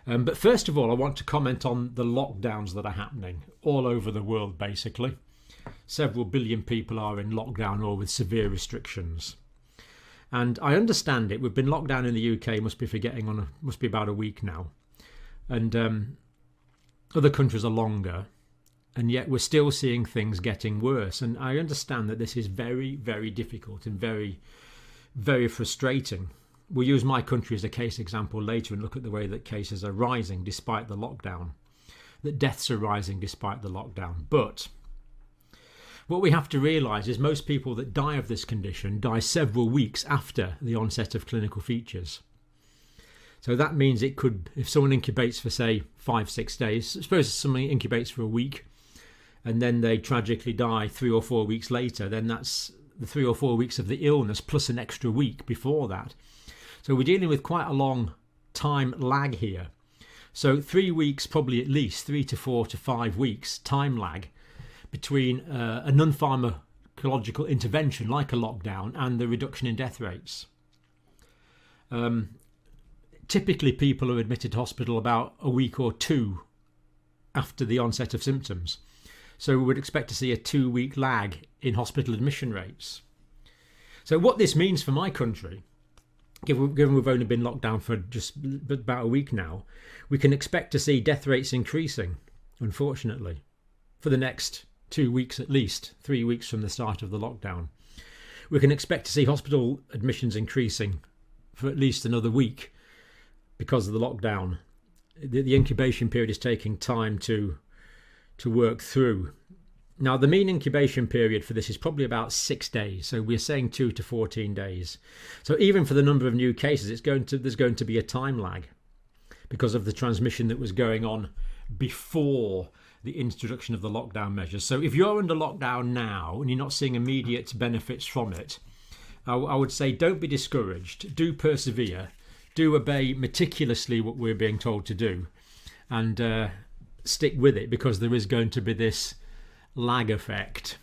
But first of all, I want to comment on the lockdowns that are happening all over the world, basically. Several billion people are in lockdown or with severe restrictions. And I understand it. We've been locked down in the UK, must be about a week now. And other countries are longer. And yet we're still seeing things getting worse. And I understand that this is very, very difficult and very, very frustrating. We'll use my country as a case example later and look at the way that cases are rising despite the lockdown, that deaths are rising despite the lockdown. But what we have to realise is most people that die of this condition die several weeks after the onset of clinical features. So that means it could, if someone incubates for, say, 5-6 days, suppose someone incubates for a week and then they tragically die 3 or 4 weeks later, then that's the 3 or 4 weeks of the illness plus an extra week before that. So we're dealing with quite a long time lag here. So 3 weeks, probably at least 3 to 4 to 5 weeks time lag between a non-pharmacological intervention like a lockdown and the reduction in death rates. Typically people are admitted to hospital about a week or two after the onset of symptoms. So we would expect to see a 2-week lag in hospital admission rates. So what this means for my country, given we've only been locked down for just about a week now, we can expect to see death rates increasing, unfortunately, for the next 2 weeks at least, 3 weeks from the start of the lockdown. We can expect to see hospital admissions increasing for at least another week because of the lockdown. The incubation period is taking time to work through. Now, the mean incubation period for this is probably about 6 days. So we're saying 2 to 14 days. So even for the number of new cases, there's going to be a time lag because of the transmission that was going on before the introduction of the lockdown measures. So if you're under lockdown now and you're not seeing immediate benefits from it, I would say don't be discouraged. Do persevere. Do obey meticulously what we're being told to do. And stick with it, because there is going to be this lag effect.